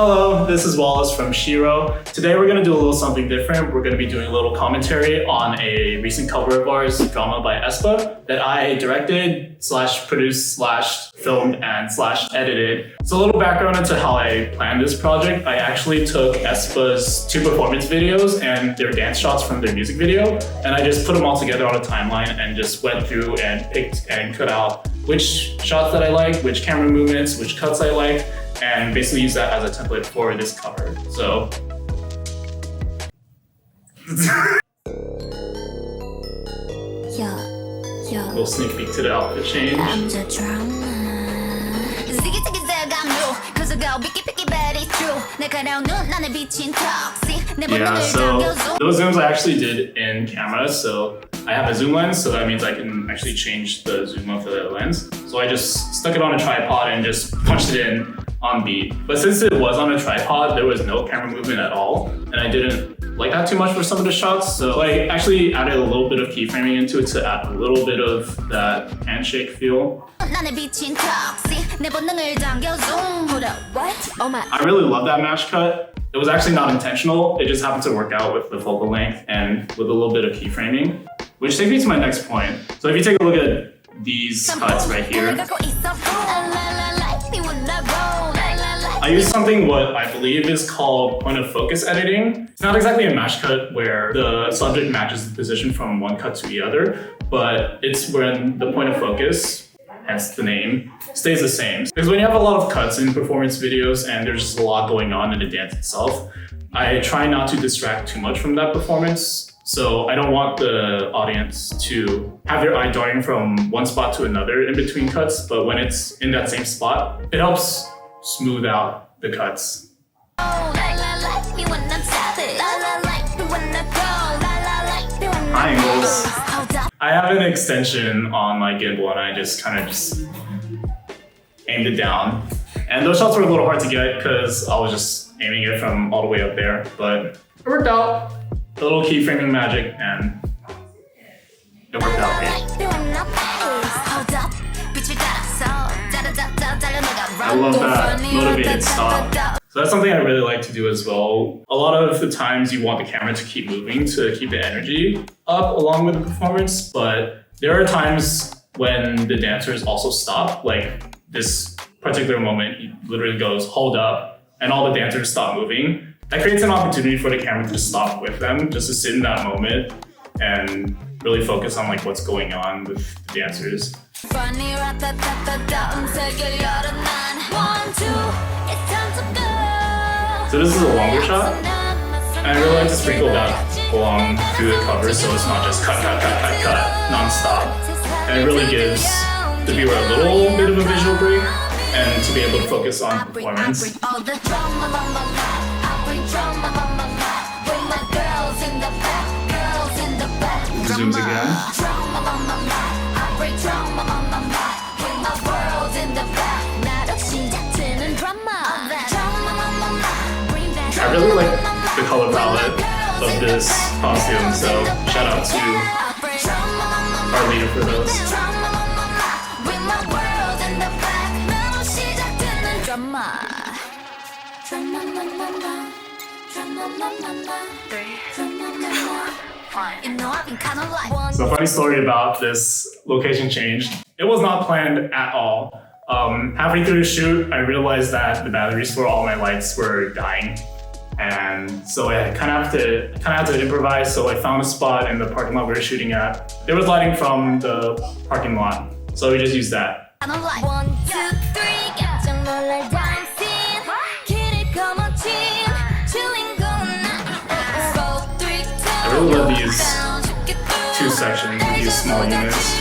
Hello, this is Wallace from SHERO. Today we're going to do a little something different. We're going to be doing a little commentary on a recent cover of ours, drama by aespa, that I directed, /produced, /filmed, and /edited. So a little background into how I planned this project. I actually took aespa's 2 performance videos and their dance shots from their music video, and I just put them all together on a timeline and just went through and picked and cut out which shots that I like, which camera movements, which cuts I like, and basically use that as a template for this cover. So little sneak peek to the outfit change. Yeah, so those zooms I actually did in camera, so I have a zoom lens, so that means I can actually change the zoom of the lens. So I just stuck it on a tripod and just punched it in on beat. But since it was on a tripod, there was no camera movement at all, and I didn't like that too much for some of the shots, so I actually added a little bit of keyframing into it to add a little bit of that handshake feel. I really love that match cut. It was actually not intentional, it just happened to work out with the focal length and with a little bit of keyframing, which takes me to my next point. So if you take a look at these cuts right here, I use something what I believe is called point of focus editing. It's not exactly a match cut where the subject matches the position from one cut to the other, but it's when the point of focus, hence the name, stays the same. Because when you have a lot of cuts in performance videos and there's just a lot going on in the dance itself, I try not to distract too much from that performance. So I don't want the audience to have their eye darting from one spot to another in between cuts, but when it's in that same spot, it helps smooth out the cuts. Angles. I have an extension on my gimbal and I just kind of aimed it down. And those shots were a little hard to get because I was just aiming it from all the way up there, but it worked out. A little keyframing magic and it worked out great. I love that motivated stop. So that's something I really like to do as well. A lot of the times you want the camera to keep moving to keep the energy up along with the performance, but there are times when the dancers also stop. Like this particular moment, he literally goes, hold up, and all the dancers stop moving. That creates an opportunity for the camera to just stop with them, just to sit in that moment and really focus on like what's going on with the dancers. So this is a longer shot, and I really like to sprinkle that along through the cover so it's not just cut, non-stop. And it really gives the viewer a little bit of a visual break and to be able to focus on performance. Zooms again. I really like the color palette of this costume, so shout out to our leader for those. So funny story about this location change. It was not planned at all. Halfway through the shoot, I realized that the batteries for all my lights were dying. And so I kind of had to improvise. So I found a spot in the parking lot we were shooting at. There was lighting from the parking lot, so we just used that. I really love these 2 sections, these small units.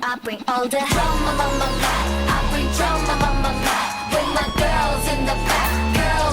I bring all the drama, I bring drama, with my girls in the back, girls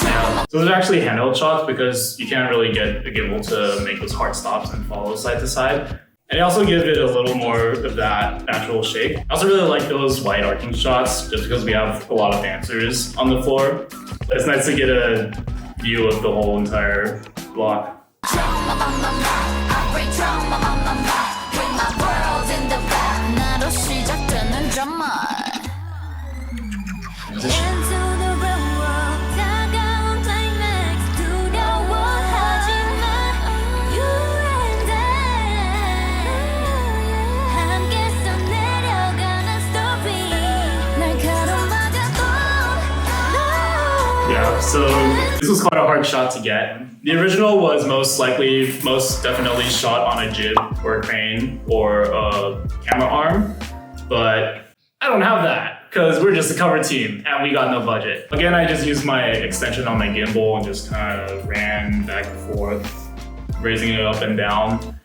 Yeah. So those are actually handheld shots because you can't really get a gimbal to make those hard stops and follow side to side. And they also give it a little more of that natural shake. I also really like those wide arcing shots just because we have a lot of dancers on the floor. It's nice to get a view of the whole entire block. Yeah, so this was quite a hard shot to get. The original was most definitely shot on a jib or a crane or a camera arm, but I don't have that because we're just a cover team and we got no budget. Again, I just used my extension on my gimbal and just kind of ran back and forth, raising it up and down,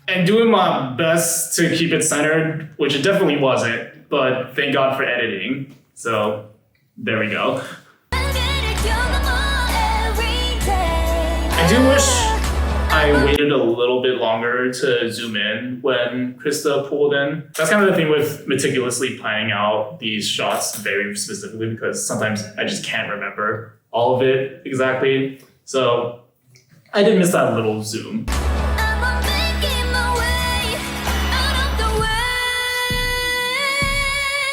and doing my best to keep it centered, which it definitely wasn't, but thank God for editing. So there we go. I do wish I waited a little bit longer to zoom in when Krista pulled in. That's kind of the thing with meticulously planning out these shots very specifically because sometimes I just can't remember all of it exactly. So I did miss that little zoom.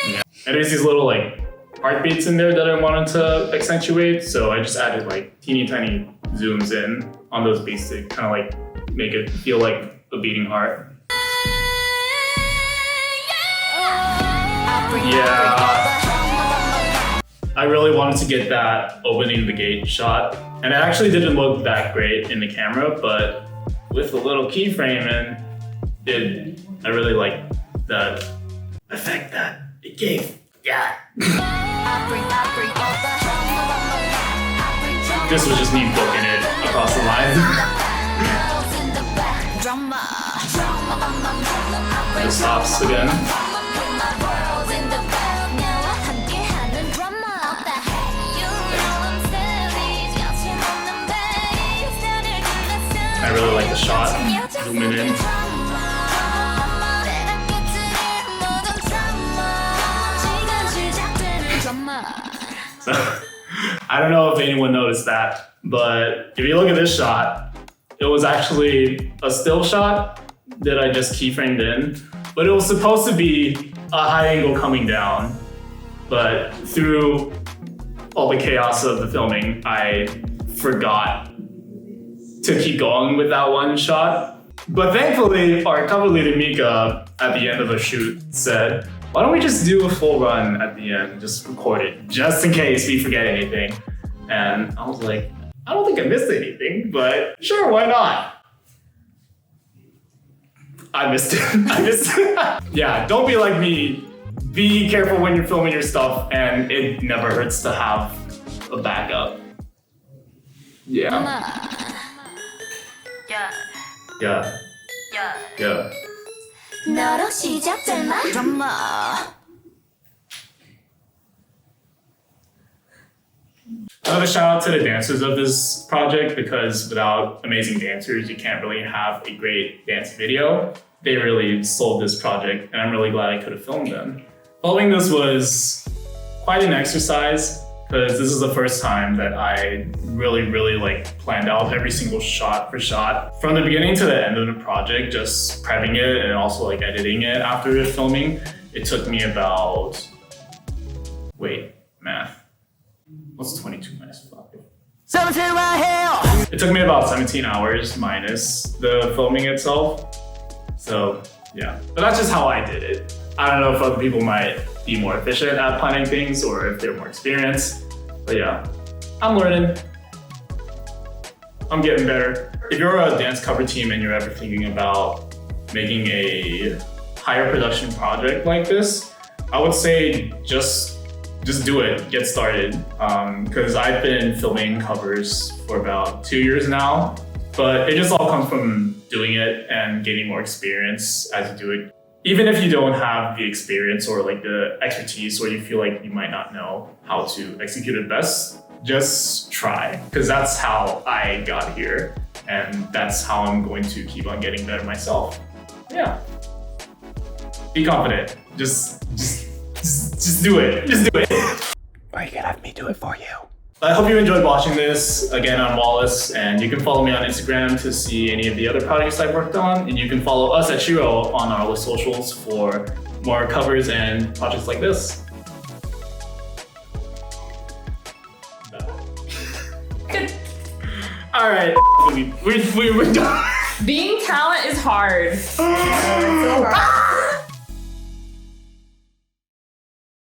Yeah. And there's these little like heartbeats in there that I wanted to accentuate, so I just added like teeny tiny zooms in on those beats to kind of like make it feel like a beating heart. Yeah, I really wanted to get that opening the gate shot, and it actually didn't look that great in the camera, but with the little keyframe in, I really liked that effect that it gave. Yeah. This was just me booking it across the line. The stops again. I really like the shot. Zooming in. So, I don't know if anyone noticed that, but if you look at this shot, it was actually a still shot that I just keyframed in, but it was supposed to be a high angle coming down. But through all the chaos of the filming, I forgot to keep going with that one shot. But thankfully, our cover leader Mika at the end of the shoot said, why don't we just do a full run at the end, just record it, just in case we forget anything. And I was like, I don't think I missed anything, but sure, why not? I missed it. I missed it. Yeah, don't be like me. Be careful when you're filming your stuff, and it never hurts to have a backup. Yeah. Yeah. Yeah. Another shout out to the dancers of this project, because without amazing dancers, you can't really have a great dance video. They really sold this project, and I'm really glad I could have filmed them. Filming this was quite an exercise, because this is the first time that I really like planned out every single shot for shot. From the beginning to the end of the project, just prepping it and also like editing it after the filming, it took me about, math. What's 22 minus 5? It took me about 17 hours minus the filming itself. So yeah, but that's just how I did it. I don't know if other people might be more efficient at planning things or if they're more experienced, but yeah, I'm learning. I'm getting better. If you're a dance cover team and you're ever thinking about making a higher production project like this, I would say just do it, get started. Because I've been filming covers for about 2 years now, but it just all comes from doing it and gaining more experience as you do it. even if you don't have the experience or like the expertise, or you feel like you might not know how to execute it best, just try, because that's how I got here, and that's how I'm going to keep on getting better myself. Yeah. Be confident. Just do it. Just do it. Or you can have me do it for you. I hope you enjoyed watching this. Again, I'm Wallace, and you can follow me on Instagram to see any of the other projects I've worked on, and you can follow us at SHERO on our socials for more covers and projects like this. All right, we're done. Being talent is hard. So hard.